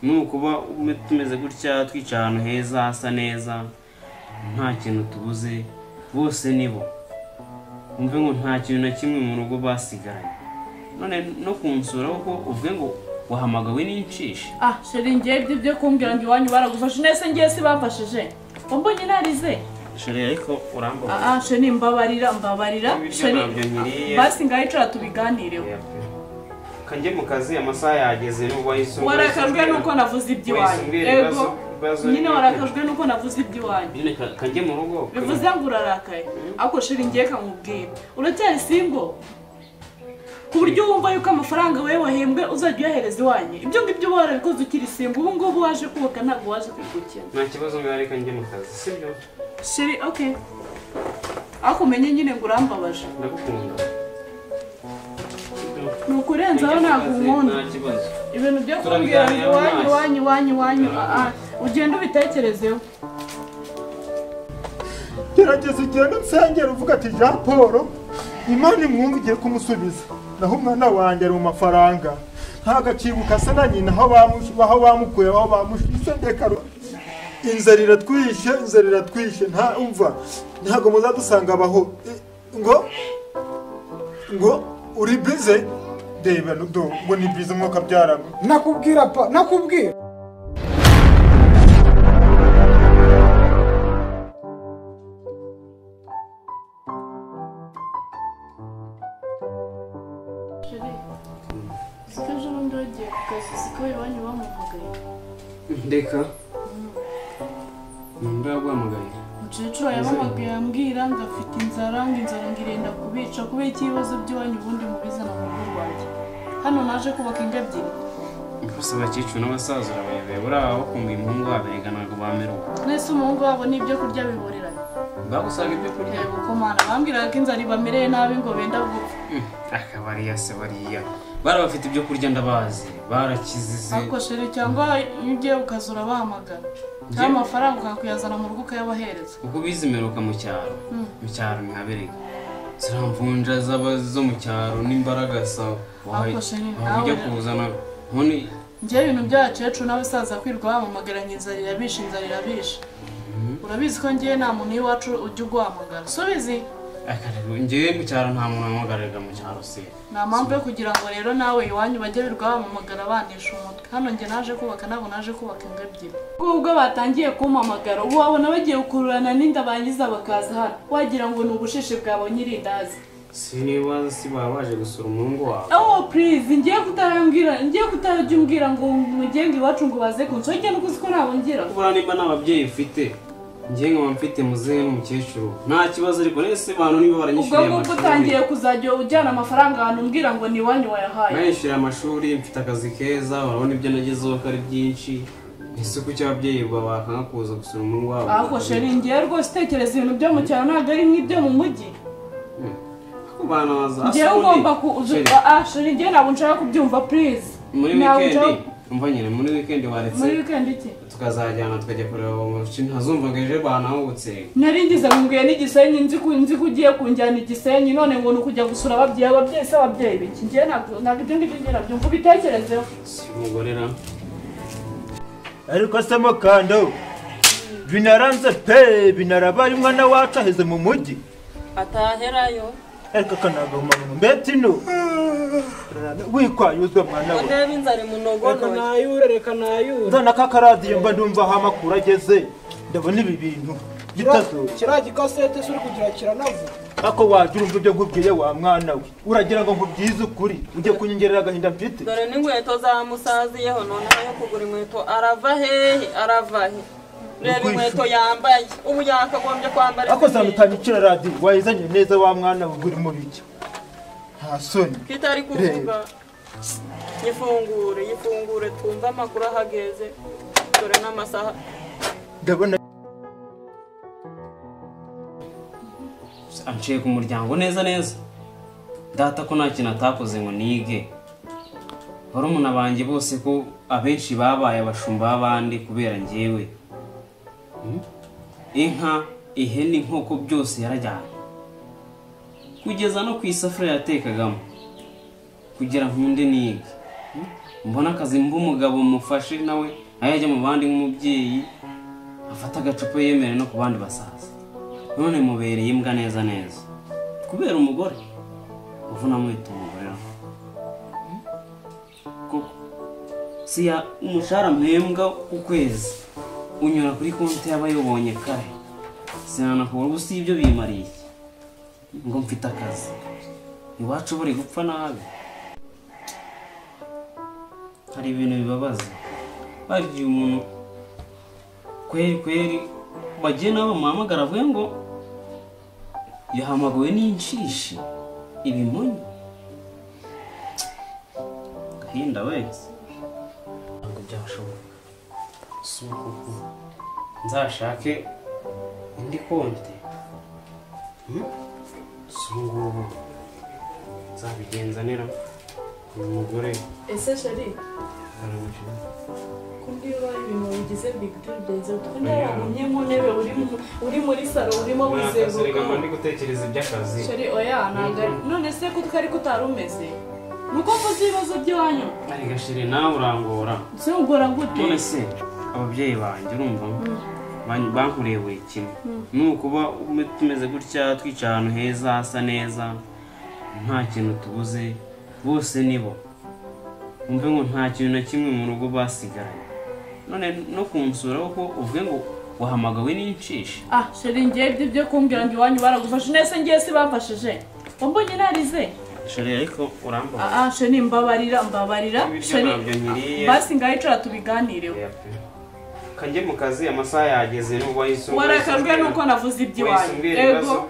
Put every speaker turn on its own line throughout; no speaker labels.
nukuba tumeze gutya twica ahantu heza hasa neza nta kintu tubuze bose nibo umve ngo nta kintu na kimwe mu rugo basigaye none no kunsura uko uvuge ngo wahamagawe n'incisha
sheri ngiye byo kumbwira ngo iwanyu baragufashe nese ngiye si bafashije mbonye narize
sheri ariko uramba
sheri mbabarira sheri basi ngayicara tubiganireho
kanjye mu kazi amasaha yageze n'ubwo wahisemo
warakajwe nuko navuze iby'iwanyu ego nyine warakajwe nuko navuze iby'iwanyu
nyine kanjye mu rugo
bivuze ngo urarakaye ako sheri ngiye kamubwira uracyari single ku buryo wumva yuko amafaranga wewe wahembwe uzajya uyahereza iwanyu ibyo ngibyo warabikoze ukiri single ubu ngubu waje kubaka ntabwo waje kwigukira
nta kibazo mwari kanjye mu kazi sibyo
sheri okay ako menye nyine ngo urambabaje
ndagukunda
nukurenzaho ntabwo unkunda ibintu byo kumbwira ngo iwanyu ugenda ubitekerezeho
gerageza ugenda nsengera uvuga ati Jean Paul Imana imwumva igiye kumusubiza naho umwana wanjye ari mu mafaranga ntago akibuka se na nyina aho bamukuye aho bamushyize ndeka inzara iratwishe nta umva ntago muzadusanga abaho ngo uri bize deba ngo ni bize mwuka byaramo
nakubwira
ndeka nimba guhamagaye
umukecuru yabamagaye ambwira ngo afite inzara ngo irenda kubica kubera ikibazo by'iwanyu ubundi mubizana mu rugo rwanjye hano naje kubaka ingo ebyiri
gusa abakecuru n'abasaza urabayobeye buriya bakumva umuhungu wabo erega ntabwo bameruka
mwese umuhungu wabo n'ibyo kurya bihuriranye
bagusanga ibyo kurya
kuko mana bambwiraga ko inzara ibamereye nabi ngo benda gupfa
akabariya se bariya barabafite ibyo kurya ndabazi barakizize
ariko sheri cyangwa iyo ugiye ukazura bahamagara cyangwa amafaranga ukakuyazana mu rugo ukayabahereza
kuko bizimeruka mu cyaro ntihabereka ziramvunja zo mu cyaro n'imbaraga sawa ujya kuzana none
njyewe ibintu by'abakecuru n'abasaza kwirirwa bamamagaranye inzara irabishe urabizi ko njyewe nta muntu w'iwacu ujya uguhamagara so bizi
njyewe mu cyaro nta muntu wamamagarira mu cyaro se
nta mpamvu yo kugira ngo rero nawe iwanyu bajye birirwa bamamagara banisha umutwe hano njye naje kubaka ntabwo naje kubaka ingo ebyiri ubwo batangiye kumpamagara ubu wabona bagiye gukururana n'inda bangiza bakaza hano wagira ngo ni ubushishi bwabonye irindazi
siniba si baba baje gusura umuhungu wawe
please ngiye kutajya umbwira ngo mugenge iwacu ngo baze kunsura ugenda uko uziko ntabwo ngira
kubura nimba n'ababyeyi ufite njye nkaba mfite muzehe n'umukecuru nta kibazo ariko nese abantu niba baranyishyuriye
amashuri ubwo utangiye kuzajya ujyana amafaranga ahantu umbwira ngo ni iwanyu wayahaye
nayishyuriye amashuri mfite akazi keza urabona ibyo nagezeho ko ari byinshi ese kuki ababyeyi bakanga kuza gusura umuhungu wabo
ariko sheri ngiye rwose utekereza ibintu byo mu cyaro ntabwo ari nk'ibyo mu mujyi ngiye ugomba sheri ngiye ntabwo nshaka kubyumva please
muri weekend umva nyine muri weekend waretse
muri weekend iki
tukazajyana tukajya kureba umukino ntazumvaga ejo banahubutse
nari ngize nguye n'igisenyi nzi ko ugiye kunjyana igisenyi none ngo ni ukujya gusura ababyeyi se ababyeyi biki ngiye ntabwo ibyo ngibyo ngira byumva ubitekerezeho
si umugorera
ariko se mukando binaranze pe binarabaye umwana wacu aheze mu mujyi
ataherayo
ariko kanagahuma mu mbetino wikwayuzwa mwana we
ndebe inzara munogono
reka nayure
zana kakaradiyo mba ndumva aho amakuru ageze ndabona ibi bintu gitazo
kiriya gikasete suri kugira kiranavuga
ako wagira urumva ibyo nkubwiye wa mwana we uragira ngo nkubyize ukuri ujye kunyongerera agahinda mfite
dore n'inkweto zamusaziyeho noneho yo kugura inkweto arava hehe reba inkweto yambaye ubu yakagombye kwambara
ako zanutanyikira radiyo wayizanye neza wa mwana we uri mu biki nta soni
kitari kuvuga yifungure twumva amakuru ahageze dore n'amasaha
ndabona
anciye ku muryango neza data ko nta kintu atakoze ngo nige barumuna banjye bose ko abenshi babaye abashumba b'abandi kubera njyewe inka ihene inkoko byose yarajyanye kugeza no ku isafuriya yatekagamo kugira nkunde nige mbona akazi mba umugabo mufashe nawe ayajya mu bandi nk'umubyeyi afata agacupa yemere no ku bandi basaza none mubereye imbwa neza neza kubera umugore uvuna mwita umugore koko siya umushahara mpembwa ku kwezi unyura kuri konti y'abayobonye kare sinanakubura ubu si ibyo bimariye ngo mfite akazi iwacu buri gupfa nabi hari ibintu bibabaza bagiye umuntu kweri bagiye nabo muhamagara avuye ngo yahamagawe n'inshishi ibimonyi gahinda wese ntabwo byashoboka si uko nzashake indi konti si ngubu nzabigenza nera uyu mugore
ese sheri kumbwira ubaye ibintu bigize big deal byenze utundi wabonye mu ntebe uri muri salo urimo wizenguruka
ndi gutekereza iby'akazi
sheri oya ntabwo none se ko twari kutari umeze nuko mvuze ibibazo by'iwanyu
ariko sheri nawe urangora
se ugora gute
none se ababyeyi banjye urumva bankureye buri kimwe nukuba tumeze gutya twica ahantu heza hasa neza nta kintu tubuze bose nibo umve ngo nta kintu na kimwe mu rugo basigaranye none no kunsura kuko uvuge ngo wahamagawe n'inshishi
sheri ngiye ibyo kumbwira ngo iwanyu baragufashe nese ngiye si bamfashije wambonye narize
sheri ariko uramba
sheri mbabarira sheri basi ngaho icara tubiganireho
kanjye mu kazi amasaha yageze n'ubwo wahisemo
warakajwe nuko navuze iby'iwanyu ego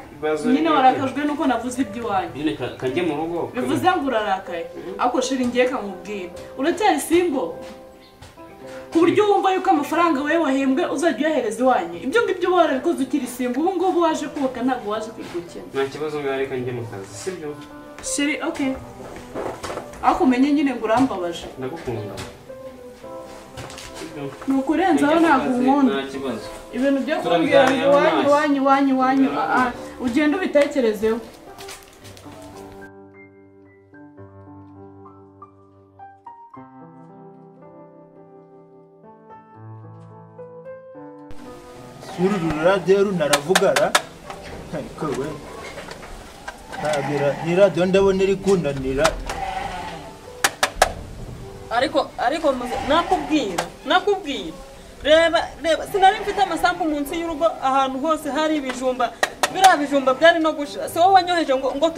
nyine warakajwe nuko navuze iby'iwanyu
nyine kanjye mu rugo
bivuze ngo urarakaye ariko sheri ngiye kamubwira uracyari simbo ku buryo wumva yuko amafaranga wowe wahembwe uzajya uyahereza iwanyu ibyo ngibyo uba warabikoze ukiri simbo ubu ngubu waje kubaka ntabwo waje kwigukira
nta kibazo ngo ariko njye mu kazi sibyo
sheri okay ariko umenye nyine ngo urambabaje
ndagukunda
ni ukurenzaho ntabwo unkunda ibintu byo kumbwira ngo iwanyu ugenda ubitekerezeho
suri ruradiyo runaravugara ariko we ntabwira ni radiyo ndabona iri kunanira
ariko nakubwira reba sinari mfite amasambu munsi y'urugo ahantu hose hari ibijumba biriya bijumba byari no gushira si wowe wanyoheje ngo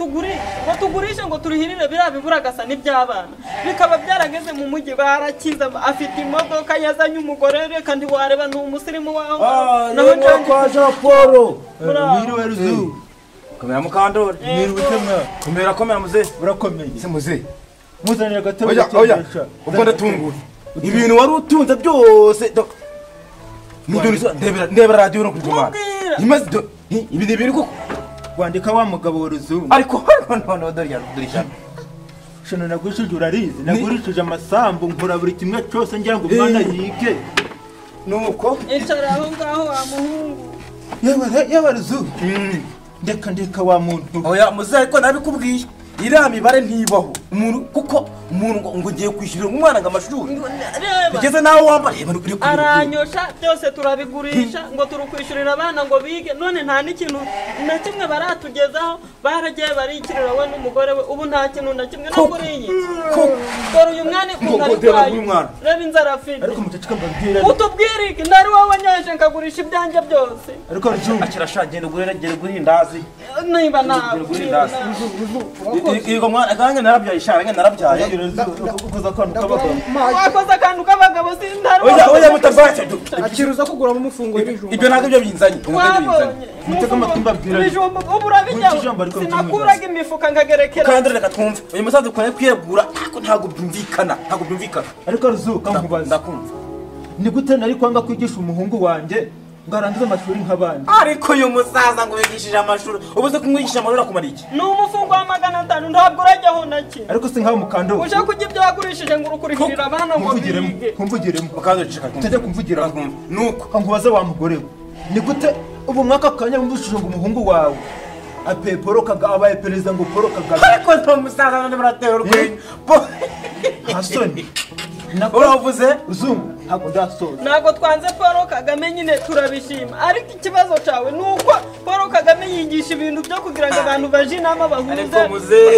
tugurishe ngo turihirire biriya biburagasa n'iby'abana bikaba byarageze mu mujyi barakiza afite imodoka yazanye umugore reka ntiwareba ni umusirimu waho
naho kwa Jean Paul
mwiriwe ruzu
komera mukandori
mwiriwe utemwa
komera muze
urakomeye
se muze
muzanira gatabo
oya ubwo ndatungura ibintu wari utunze byose ndebera radiyo no kujumana imaze ibi ni koko
wandika wa mugabo wa ruzungu
ariko none dore cyane
shano nagurishije urarizi nagurishije amasambu nkora buri kimwe cyose ngira ngo umwana yige
nuko
icara aho ngaho wa muhungu
yewe ruzungu ndeka wa muntu
oya muze ariko nabikubwiye iriya mibare ntibaho umuntu kuko umuntu ngo ngiye kwishyurira umwana ngo amashuri bigeze nawe wambara
aranyosha byose turabigurisha ngo turukwishyurira abana ngo bige none nta n'ikintu na kimwe baratugezaho baragiye barikirira we n'umugore we ubu nta kintu na kimwe naguriye dore uyu mwana ikunda arwaye reba inzara afite
ariko mutacika mbabwira
utubwire iki ndari wowe wanyoheje nkagurisha ibyanjye byose
ariko ruzungu
akirashagenda gure ndazi
niba nawe
Igo mwana kanya narabyaye isharanga narabyaye
wakoze akantu k'abagabo sindari
oya mutavate
akiruza kugura mu mufungo y'ibijumba
ibyo ntabwo byo binzanye
mutega amatwi mbabwira
ibijumba ubu urabijyaho sinakuraga imifuka nkagerekera
kandi reka twumve uyu musaza ukwiye kwiyegura ariko ntabwo byumvikana
ariko ruzuka nkubaza
ndakumva
ni gute nari kwanga kwigisha umuhungu wanjye ngarangiza amashuri nk'abandi
ariko uyu musaza ngo yigishije amashuri ubuze kumwigisha amashuri akumara iki
ni umufungo wa 500 ntabwo urajyaho naki
ariko se nkaho mukando
uje kujya ibyo wagurishije ngo urukurikirira abana ngo bige
kumvugiremo
mukando cika
utajya kumvugira
nuko
nkubaza wa mugore we ni gute ubu mwaka kanya wumvishije ngo umuhungu wawe Paul Kagame abaye perezida ngo Paul Kagame
ariko nto musaza none baratera urwenya
hasoni
uravuze
Ruzungu ntabwo ndasoza.
ntabwo twanze Paul Kagame nyine turabishima ariko ikibazo cyawe ni uko Paul Kagame yigisha ibintu byo kugira ngo abantu baje inama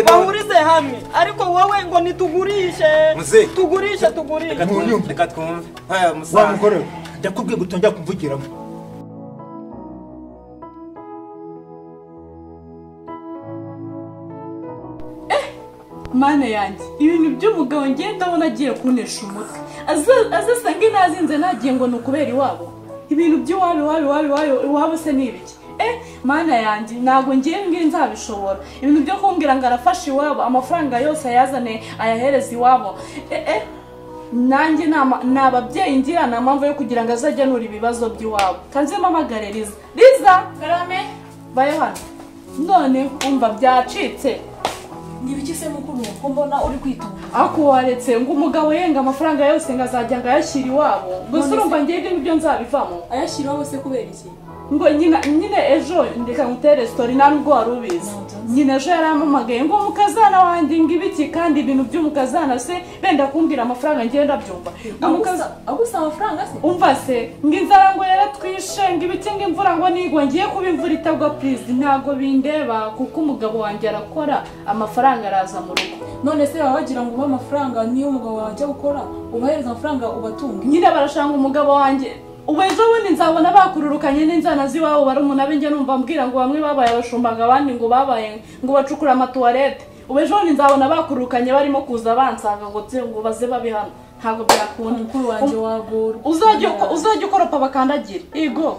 bahurize hamwe ariko wowe ngo nitugurishe tugurishe
reka twumve
Wa mugore ndakubwiye gutonja kumvugiramo.
Mana yanjye ibintu by'umugabo ngenda ndabona agiye kunesha umutwe azasanga inazinze nagiye ngo nukubera iwabo ibintu by'iwabo se nibiki Mana yanjye ntago ngiye nzabishobora ibintu byo kumbwira ngo arafasha iwabo amafaranga yose ayazane ayahereza iwabo nanjye n'ababyeyi ngira nta mpamvu yo kugira ngo azajye anura ibibazo by'iwabo kanze mpamagare Liza Karame baye hano none umva byacitse
Nibiki se mukuru ko mbona uri kwitunga
ako waretse ngo umugabo yenga amafaranga yose ngazajya ngayashyira iwabo gusa urumva ngiye ibyo nzabivamo
ayashyira wose kubera iki
ngo nyine ejo ndeka ngutere story ntabwo wari ubizi nyine ejo yarampamagaye ngo umukazana wanjye ngibiki kandi ibintu by'umukazana se benda kumbwira amafaranga ngenda byumva
agusa amafaranga se
umva se nginzara ngo yaratwishe ngibiki ngimvura ngo nigwa ngiye kuba imvura itagwa please ntago bindeba kuko umugabo wanjye arakora amafaranga araza mu rugo
none se wagira ngo uba amafaranga niyo umugabo wanjye gukora ubahereza amafaranga ubatunga
nyine barashanga umugabo wanjye ubejo bundi nzabona bakururukanye n'inzana ziwabo barumuna b'inge numva mbwira ngo bamwe babaye abashumbaga abandi ngo babaye ngo bacukura amatuwarete ubejo bundi nzabona bakururukanye barimo kuza bansanga ngo baze babi hano ntabwo byakunda
mukuru wanjye wagura
uzajya ukoropa bakandagire yego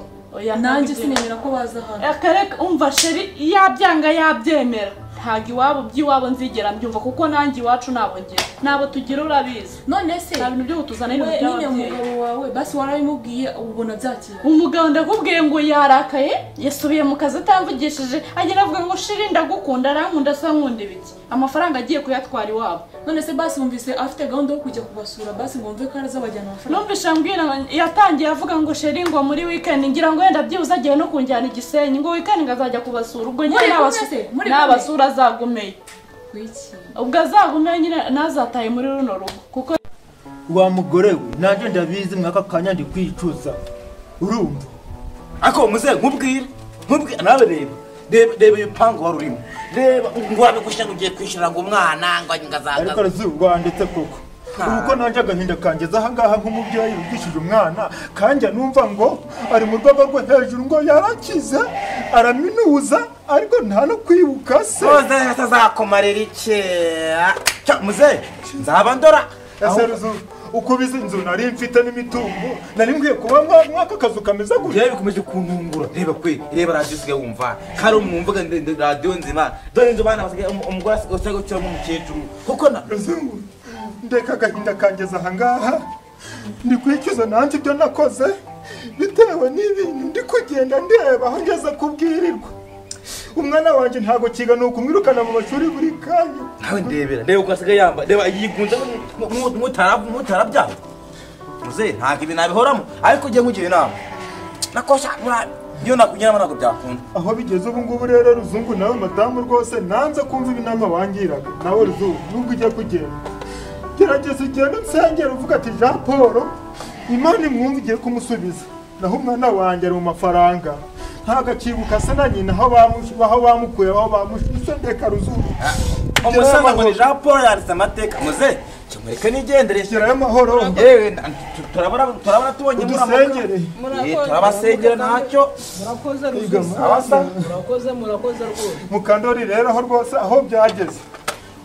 nanjye sinemera ko baza hano
akareka umva sheri yabyanga yabyemera ntabwo iwabo by'iwabo nzigera mbyumva kuko nanjye iwacu nabo tugira urabizi
none se
nta bintu byo kutuzana ibintu by'ababyeyi
umugabo wawe basi warabimubwiye ubona byakira
umugabo ndakubwiye ngo yarakaye yasubiye mu kazi atamvugishije agenda avuga ngo shiri ndagukunda arankunda asa nkunda ibiki amafaranga agiye kuyatwara iwabo
none se basi wumvise afite gahunda yo kujya kubasura basi ngo mve ko arazabajyana amafaranga
numvise ambwira yatangiye avuga ngo sheri ngo muri weekend ngira ngo wenda byibuze agiye no kunjyana Igisenyi ngo weekend ngazajya kubasura ubwo nyine n'abasura azagumeye ubwo azagumeye nyine nazataye muri runo rugo kuko
Wa mugore we nanjye ndabizi mwaka kanya ndi kwicuza urumva
ako muze nkubwire nawe reba ibipangu wari urimo reba ngo wabigushyira ngo ugiye kwishyura ngo umwana ngo ngazaga
ariko Ruzungu wanditse koko uko nanjye agahinda kangeza aha ngaha nk'umubyeyi wigishije umwana kanjye numva ngo ari mu rwego rwo hejuru ngo yarakize araminuza ariko nta no kwibuka se
atazakumarira iki muze nzaba ndora
ese Ruzungu uko bizi inzu nari mfite n'imitungo nari nkwiye kuba mwaka kazu kameze gutya
yewe bikomeje kuntungura reba radio usigaye wumva hari umwumvaga radio nzima dore inzu bana basigaye umugore asigaye gutya mu mukecuru kuko na
Ruzungu ndeka agahinda kangeza aha ngaha ndi kwicuza nanjye ibyo nakoze bitewe n'ibintu ndi kugenda ndeba aho ngeze kubwirirwa umwana wanjye ntago kiga nuko umwirukana mu mashuri buri kanya
nawe ndeba uko asigaye yamba reba yigunze mutarabyaye muze ntago ibi nabihoramo ariko ugiye nkugira inama nakosha iyo nakugira ntabwo byakunda
aho bigeze ubu ngubu rero Ruzungu nawe madamu rwose nanze kumva ibinama wangiraga nawe Ruzungu nubwo ujya kugenda gerageza ugenda nsengera uvuga ati Jean Paul Imana imwumva igiye kumusubiza naho umwana wanjye ari mu mafaranga ntago akibuka se na nyina aho bamukuye aho bamushyize ndeka Ruzungu
umusaza ngo ni Jean Paul yanditse amateka muze cyumureke nigendere
gerayo amahoro
yewe turabona tubonye
udusengere
turabasengera ntacyo
murakoze rwose
Mukandori rero aho rwose aho byageze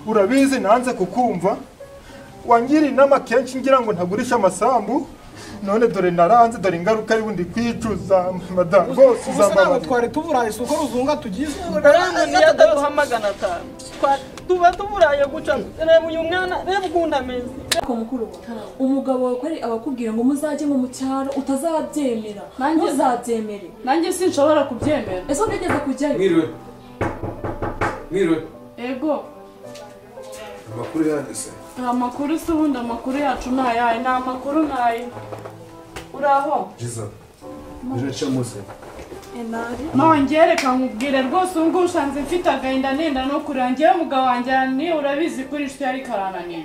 urabizi nanze kukumva wangiriye inama kenshi ngira ngo ntagurisha amasambu none dore naranze dore ingaruka ari bundi kwicuza madamu rwose
uzambara twari tuburaye isuko Ruzunga tugize
niyo duhamagana atanu tuba tuburaye guca reba uyu mwana reba ukuntu ameze
ko mukuru umugabo wawe ko ari abakubwira ngo muzajye mu cyaro utazabyemera ntuzabyemere
nanjye sinshobora kubyemera
ese nigeze kujyayo
mwiriwe
ego
amakuru yanditse
amakuru se ubundi amakuru yacu ni ayahe ni amakuru nayo uraho
jiza ejo muze
nongere reka nkubwire rwose ubu ngubu ushanze mfite agahinda nenda no kurira ngewe umugabo wanjye niyo urabizi kuri inshuti yari karananiye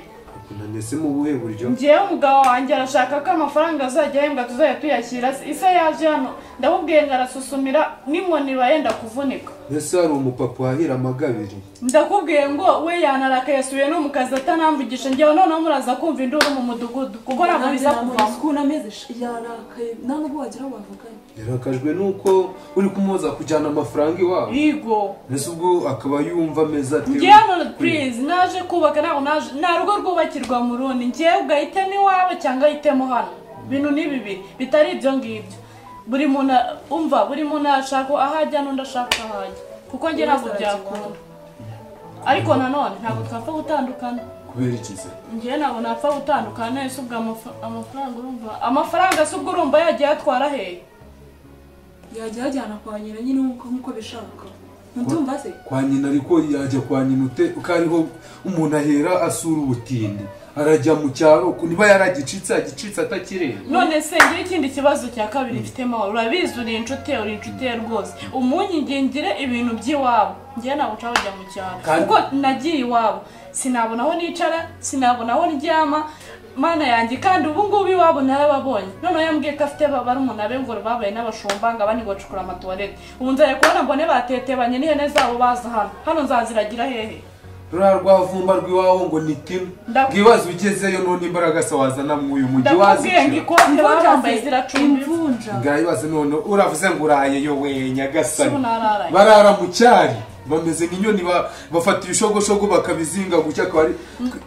kunanese mu buhe buryo
njyewe umugabo wanjye arashaka ko amafaranga azajya ahembwa tuzajya tuyashyira ise yaje hano ndamubwiye ngo arasusumira n'inkoni bayenda kuvunika
ese hari umupapa wahira amagabiri
ndakubwiye ngo we yanaraka yasubiye no mu kazi atanamvugisha njyewe noneho muraza kumva induru mu mudugudu kuko ntabwo biza kuvamo
ukuntu ameze yarakaye nta nubwo wagira ngo bavugane
yarakajwe nuko uri kumuhoza kujyana amafaranga iwabo
yego
mbese ubwo akaba yumva ameze ati
njyewe please naje kubaka ntabwo naje nta rugo rwubakirwa mu rundi njyewe ugahitemo iwawe cyangwa ahitemo hano ibintu ni bibiri bitari ibyo ngibyo buri muntu umva buri muntu ashaka aho ajya n'undi ashaka aho ajya kuko njye ntabwo byakunda ariko nanone ntabwo twapfa gutandukana
kubera iki se
njyewe ntabwo napfa gutandukana ese ubwo amafaranga urumva amafaranga se ubwo urumva yagiye atwara hehe
yajya yajyana kwa nyina nyine nk'uko bishaka ntumva se
kwa nyina ariko yajya kwa nyina ute uko ariho umuntu ahera asura ubutindi arajya mu cyaro niba yaragicitse agicitse atakireba
none se ngira ikindi kibazo cya kabiri mfitemo urabizi uri inshuti ye rwose umunyingingire ibintu by'iwabo njyewe ntabwo nshaka kujya mu cyaro kuko nagiye iwabo sinabona aho nicara sinabona aho ndyama mana yanjye kandi ubu ngubu iwabo narababonye noneho yambwiye ko afite barumuna be ngo babaye n'abashumba ngo abandi bacukura amatuwarete ubu nzajya kubona mbone batetebanye n'ihene zabo baza hano nzaziragira hehe
ruriya rwavumba rw'iwabo ngo ni tino bwibaza ugezeyo none imbaraga se wazana mw'uyu mujyi
ndakubwiye ngo ikote baba bambaye ziracumba imvunja
ngayibaze none uravuze ngo urayeyo we nyagasani barara mu cyari bameze nk'inyoni bafata ibishogoshogo bakabizinga gutya akaba ari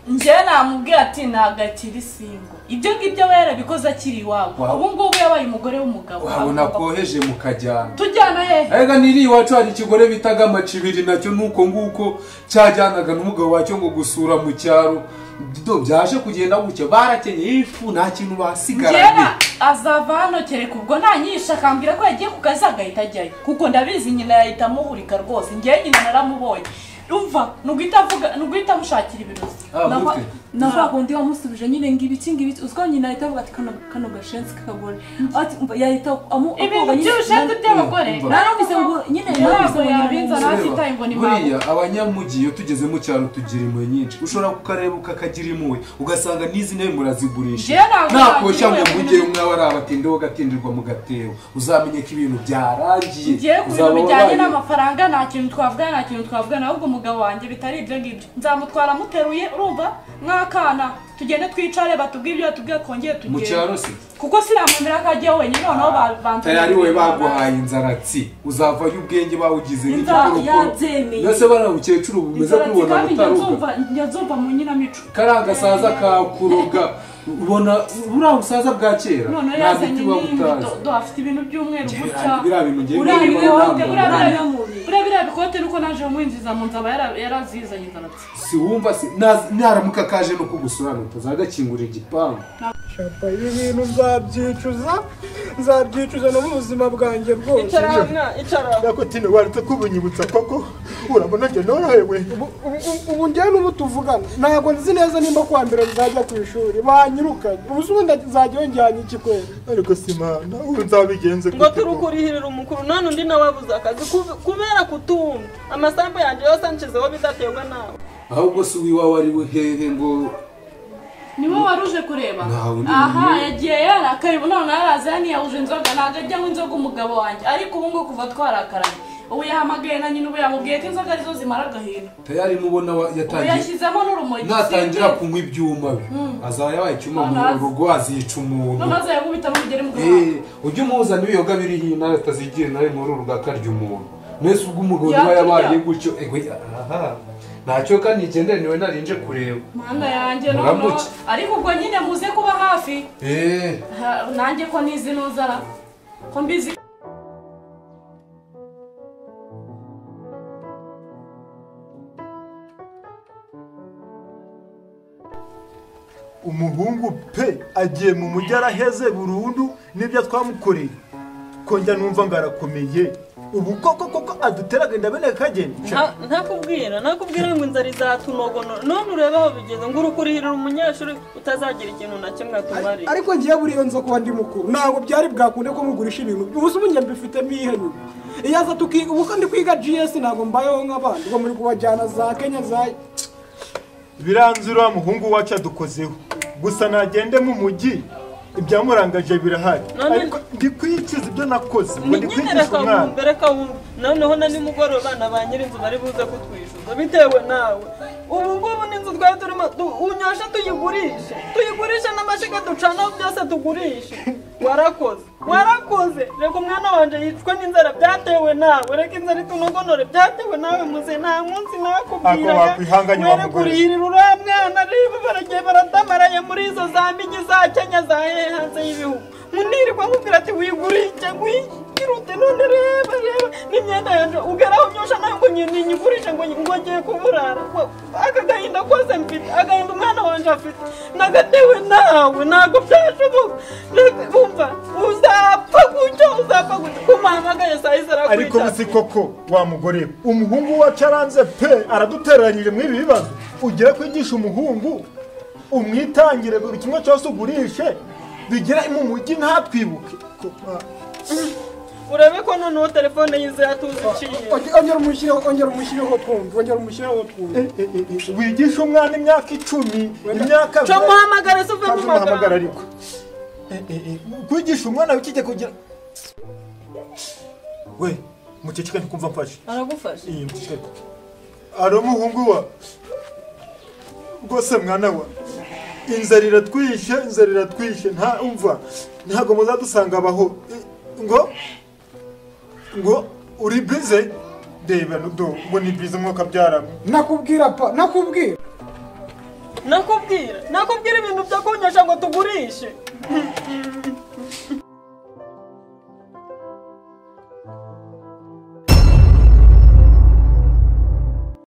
njyewe namubwiye ati nagakira isingo ibyo ngibyo we yarabikoze akiri iwabo ubu ngubu yabaye umugore w'umugabo
wabona koheje mukajyana
tujyana hehe
ega niri iwacu hari ikigore bitaga amacibiri nacyo nuko nguko cyajyanaga n'umugabo wacyo ngo gusura mu cyaro byaje kugenda gutya barakenyeye ifu nta kintu basigaranye
azava hano kereka ubwo ntanyisha akambwira ko yagiye ku kazi agahita ajyayo kuko ndabizi nyina yahita amuhurika rwose njyewe nyina naramubonye umva nuguhita amushakira ibirozi
navuga ngo ndi wamusubije nyine ngo ibiki uziko nyina yahita avuga ati kano gashensi k'akagore yahita
ibintu by'ubushensi by'abagore
narumvise ngo nyine
ntabwo yabinza ntafitaye ngo ni mama
buriya abanyamujyi iyo tugeze mu cyaro tugira impuhwe nyinshi ushobora kukareba ukakagira impuhwe ugasanga n'izi ntebe murazigurisha nakoshya ngo mujyeyo umwe ari abatindeho gatindirwa mu gatebo uzamenye ko ibintu byarangiye
ngiye ku bintu bijyanye n'amafaranga nta kintu twavugana ahubwo umugabo wanjye bitari ibyo ngibyo nzamutwara muteruye urumva nk'akana tugende twicare batubwire ibyo batubwire twongere tugende
mu cyaro se
kuko sinamwemera ko ajyaho wenyine noneho banzanye
ari we baguhaye inzaratsi uzavayo ubwenge bawugize
yabyemeye
mbese bari abukecuru bumeze kubona mutaruga
njya mu nyinamico
kari agasaza kakuroga ubona buriya busaza bwa kera
none yazanye n'imbuto afite ibintu by'umweru gutya buriya bikote nuko naje umwinjiza mu nzu aba yarazizanye inzaratsi
si wumva se naramuka kaje no kugusura ntazagakingurira igipangu
shapa ibi bintu nzabyicuza no mu buzima bwanjye bwose
icara
nako tine waretse kubunyibutsa koko urabona njye norohewe
ubu njyewe n'ubu tuvugana ntabwo nzi neza nimba kuwa mbere nzajya ku ishuri banyirukanye ubu se ubundi nzajya yonjyanye iki kwera
ariko simana ubu nzabigenze
ngo turukurihirira umukuru none undi nawe abuze akazi kubera kutumva amasambu yanjye yose anshizeho bidaterwa nawe
ahubwo si uwiwawe ari we hehe ngo
niwe waruje kureba aha yagiye yarakaye ubu none yaraza yaniyahuje inzoga ntabwo ajyamo inzoga umugabo wanjye ariko ubu ngubu kuva twarakaranye ubu yahamagaye na nyina ubu yamubwiye ko inzoga arizo zimara agahinda
tayari mubona yatangiye
yashyizemo n'urumogi
natangira kunywa ibyuma be azaba yabaye icyuma mu rugo azica umuntu
none azayakubita n'umugeri mu gahanga
ujye umuzana ibiyoga biri hino atazigire nawe muri uru rugakarya umuntu mwese ubwo umugabo niba yabaye gutyo aha ntacyo kandi igendere niwe narinje kureba
mana yanjye noneho ariko ubwo nyine muze kuba hafi nanjye ko nizi nuzara ko mbizi
umuhungu pe agiye mu mujyi araheze burundu n'ibyo twamukoreye kongera numva ngo arakomeye ubu koko aduteraga ndabene kagenda
nakubwira ngo inzara izatunogonora none urebe aho bigeze ngo urukurihirira umunyeshuri utazagira ikintu na kimwe atumarira
ariko ngiye buriyo nzo kuba ndi mukuru ntabwo byari bwakunde ko mugurisha ibintu ubu se ubunya mbifitemo ihe nyuma iyo aza tukiga ubu kandi kwiga GS ntabwo mbayeho nk'abandi ngo muri kubajyana za Kenya za
biranzura muhungu wacu adukozeho gusa nagende mu mujyi ibyamurangaje birahari ariko ndi kwicuza ibyo nakoze ndi kwicuza umwana
reka wumve noneho na nimugoroba na ba nyir'inzu bari buze kutwishyuza bitewe nawe ubu ngubu n'inzu twari turimo unyosha tuyigurishe n'amashiga ducanaho byose tugurishe warakoze reka umwana wanje yicwe n'inzara byatewe nawe reka inzara itunogonore byatewe nawe muze nta munsi nakubwiraga were kurihirira uriya mwana reba baragiye baratamaraye muri izo za migi za Kenya za hanze y'ibihugu munirwa nkubwira ati wigurike wirute none reba n'imyenda yanje ugeraho unyosha nawe ngo nyigurishe ngo ngiye kuburara aka gahinda kose mfite agahinda umwana wanje afite nagatewe nawe ntabwo byashoboka bumva uzapfa gutyo kumuhamagaye saa yise arakwita
ariko busi koko wa mugore umuhungu wacu aranze pe araduteranyije mu ibi bibazo ugiye kwigisha umuhungu umwitangire buri kimwe cyose ugurishe bigera mu mujyi ntatwibuke
urebe ko noneho telefone yize yatuziciye
ongera umushyireho twumve
wigisha umwana imyaka 10 imyaka
cyo muhamagare se uve mu
magara ariko kwigisha umwana wikije kugira we muceceka ntikumva mfashe
aragufasha
iyi muceceka aro muhungu wa rwose mwana wa inzara iratwishe nta umva ntago muzadusanga abaho ngo uri bize deba nudo ngo ni bize mwuka byaramo
nakubwira
ibintu byo kunyasha ngo tugurishe